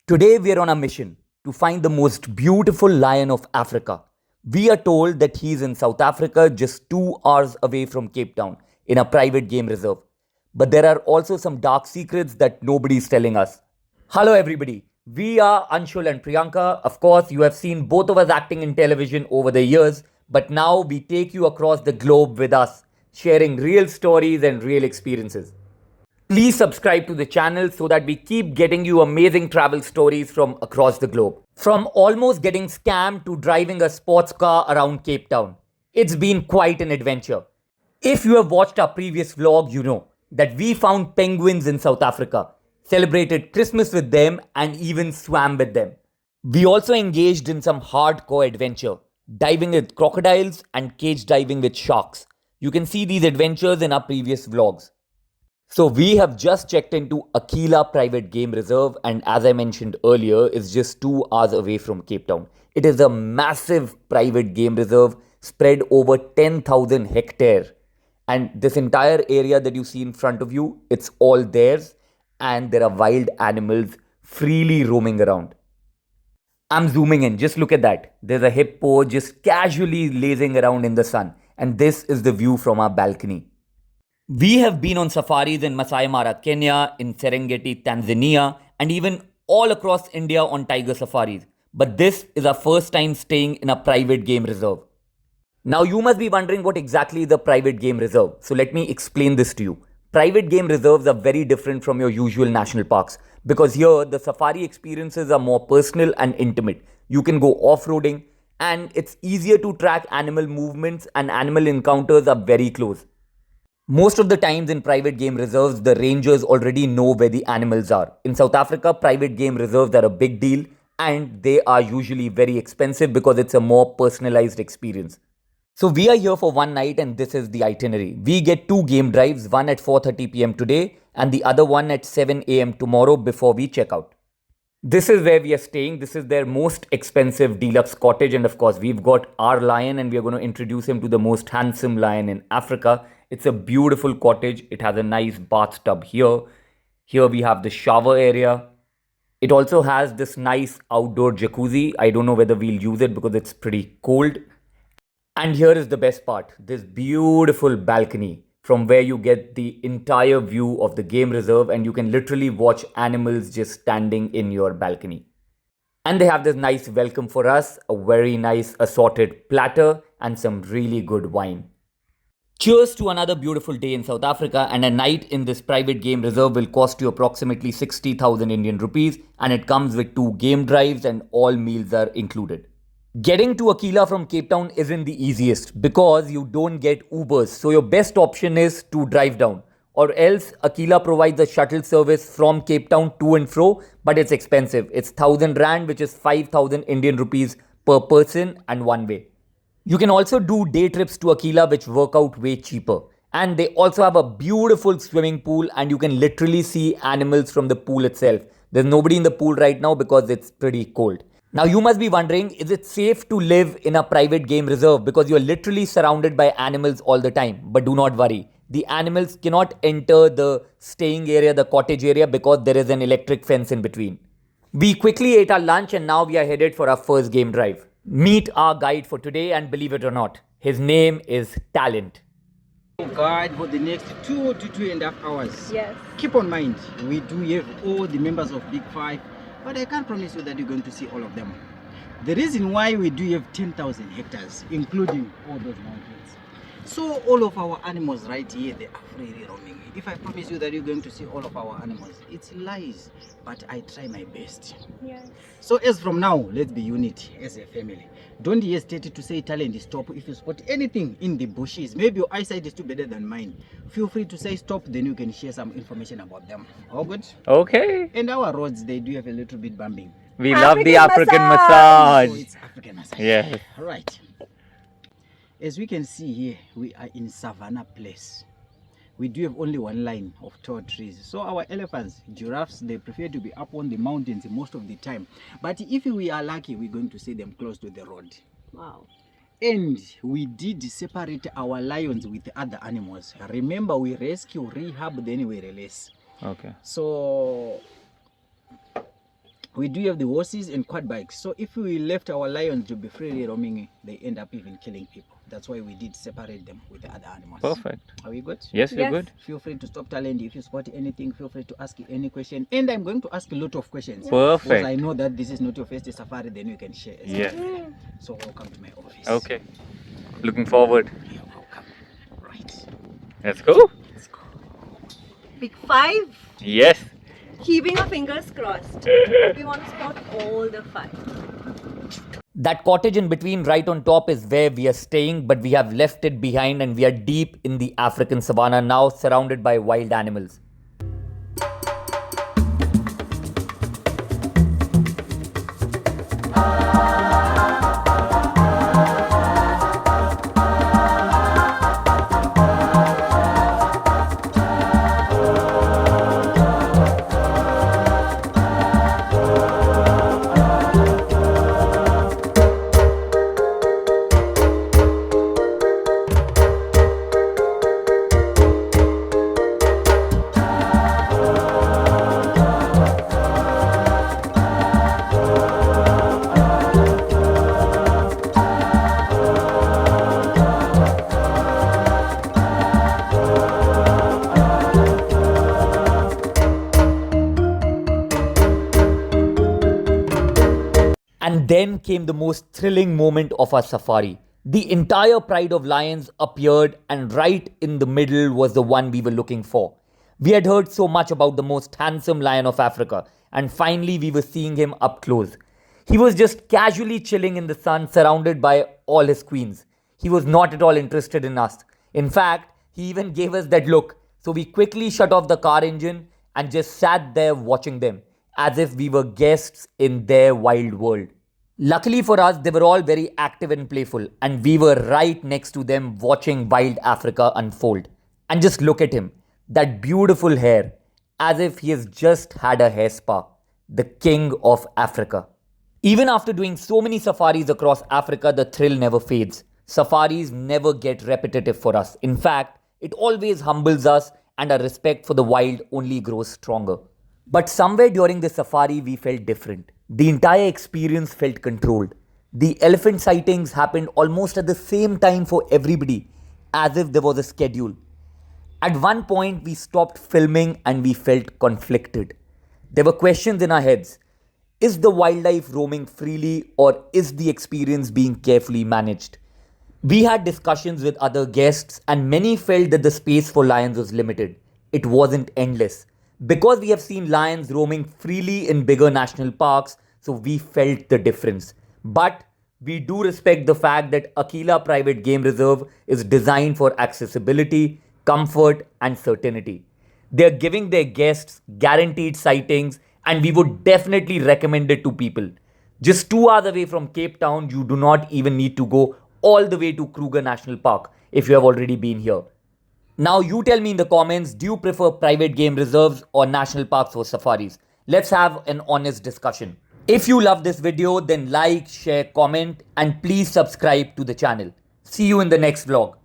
Today, we are on a mission to find the most beautiful lion of Africa. We are told that he is in South Africa, just 2 hours away from Cape Town, in a private game reserve. But there are also some dark secrets that nobody is telling us. Hello, everybody. We are Anshul and Priyanka. Of course, you have seen both of us acting in television over the years, but now we take you across the globe with us, sharing real stories and real experiences. Please subscribe to the channel so that we keep getting you amazing travel stories from across the globe. From almost getting scammed to driving a sports car around Cape Town. It's been quite an adventure. If you have watched our previous vlog, you know that we found penguins in South Africa, celebrated Christmas with them, and even swam with them. We also engaged in some hardcore adventure, diving with crocodiles and cage diving with sharks. You can see these adventures in our previous vlogs. So we have just checked into Aquila Private Game Reserve, and as I mentioned earlier, it's just 2 hours away from Cape Town. It is a massive private game reserve spread over 10,000 hectares. And this entire area that you see in front of you, it's all theirs, and there are wild animals freely roaming around. I'm zooming in, just look at that. There's a hippo just casually lazing around in the sun, and this is the view from our balcony. We have been on safaris in Masai Mara, Kenya, in Serengeti, Tanzania, and even all across India on tiger safaris. But this is our first time staying in a private game reserve. Now you must be wondering what exactly is a private game reserve. So let me explain this to you. Private game reserves are very different from your usual national parks because here the safari experiences are more personal and intimate. You can go off-roading and it's easier to track animal movements and animal encounters are very close. Most of the times in private game reserves, the rangers already know where the animals are. In South Africa, private game reserves are a big deal and they are usually very expensive because it's a more personalized experience. So we are here for one night and this is the itinerary. We get 2 game drives, one at 4:30 p.m. today and the other one at 7 a.m. tomorrow before we check out. This is where we are staying. This is their most expensive deluxe cottage and of course we've got our lion and we are going to introduce him to the most handsome lion in Africa. It's a beautiful cottage. It has a nice bathtub here. Here we have the shower area. It also has this nice outdoor jacuzzi. I don't know whether we'll use it because it's pretty cold. And here is the best part, this beautiful balcony from where you get the entire view of the game reserve and you can literally watch animals just standing in your balcony. And they have this nice welcome for us, a very nice assorted platter and some really good wine. Cheers to another beautiful day in South Africa, and a night in this private game reserve will cost you approximately 60,000 Indian rupees and it comes with 2 game drives and all meals are included. Getting to Akila from Cape Town isn't the easiest because you don't get Ubers, so your best option is to drive down. Or else Akila provides a shuttle service from Cape Town to and fro, but it's expensive. It's 1000 Rand, which is 5,000 Indian rupees per person and one way. You can also do day trips to Akila which work out way cheaper. And they also have a beautiful swimming pool and you can literally see animals from the pool itself. There's nobody in the pool right now because it's pretty cold. Now you must be wondering, is it safe to live in a private game reserve because you're literally surrounded by animals all the time? But do not worry. The animals cannot enter the staying area, the cottage area because there is an electric fence in between. We quickly ate our lunch and now we are headed for our first game drive. Meet our guide for today and believe it or not, his name is Talent. Guide for the next 2 to 2.5 hours. Yes. Keep on mind, we do have all the members of Big Five, but I can't promise you that you're going to see all of them. The reason why we do have 10,000 hectares, including all those mountains. So all of our animals right here, they are freely roaming. If I promise you that you're going to see all of our animals, it's lies, but I try my best. Yes. So as from now, let's be unit as a family. Don't hesitate to say Talent, stop. If you spot anything in the bushes, maybe your eyesight is too better than mine, feel free to say stop, then you can share some information about them. All good? Okay. And our roads, they do have a little bit bumping. We love the African massage. So it's African massage. Yes. All right. As we can see here, we are in Savannah Place. We do have only one line of tall trees. So our elephants, giraffes, they prefer to be up on the mountains most of the time. But if we are lucky, we're going to see them close to the road. Wow. And we did separate our lions with other animals. Remember, we rescue, rehab, then we release. Okay. So We do have the horses and quad bikes. So if we left our lions to be freely roaming, they end up even killing people. That's why we did separate them with the other animals. Perfect. Are we good? Yes, we're Yes. good. Feel free to stop talent. If you spot anything, feel free to ask any question. And I'm going to ask a lot of questions. Perfect. Because I know that this is not your first safari, then you can share. as well. Yes. So welcome to my office. Okay. Looking forward. You're welcome. Right. Let's go. Let's go. Big 5. Yes. Keeping our fingers crossed. We want to spot all the 5. That cottage in between right on top is where we are staying, but we have left it behind and we are deep in the African savannah now, surrounded by wild animals. And then came the most thrilling moment of our safari. The entire pride of lions appeared, and right in the middle was the one we were looking for. We had heard so much about the most handsome lion of Africa, and finally we were seeing him up close. He was just casually chilling in the sun, surrounded by all his queens. He was not at all interested in us. In fact, he even gave us that look. So we quickly shut off the car engine and just sat there watching them, as if we were guests in their wild world. Luckily for us, they were all very active and playful, and we were right next to them watching wild Africa unfold. And just look at him, that beautiful hair, as if he has just had a hair spa. The king of Africa. Even after doing so many safaris across Africa, the thrill never fades. Safaris never get repetitive for us. In fact, it always humbles us, and our respect for the wild only grows stronger. But somewhere during the safari, we felt different. The entire experience felt controlled. The elephant sightings happened almost at the same time for everybody, as if there was a schedule. At one point, we stopped filming and we felt conflicted. There were questions in our heads. Is the wildlife roaming freely, or is the experience being carefully managed? We had discussions with other guests, and many felt that the space for lions was limited. It wasn't endless. Because we have seen lions roaming freely in bigger national parks, so we felt the difference. But we do respect the fact that Aquila Private Game Reserve is designed for accessibility, comfort, and certainty. They are giving their guests guaranteed sightings, and we would definitely recommend it to people. Just 2 hours away from Cape Town, you do not even need to go all the way to Kruger National Park if you have already been here. Now you tell me in the comments, do you prefer private game reserves or national parks for safaris? Let's have an honest discussion. If you love this video, then like, share, comment, and please subscribe to the channel. See you in the next vlog.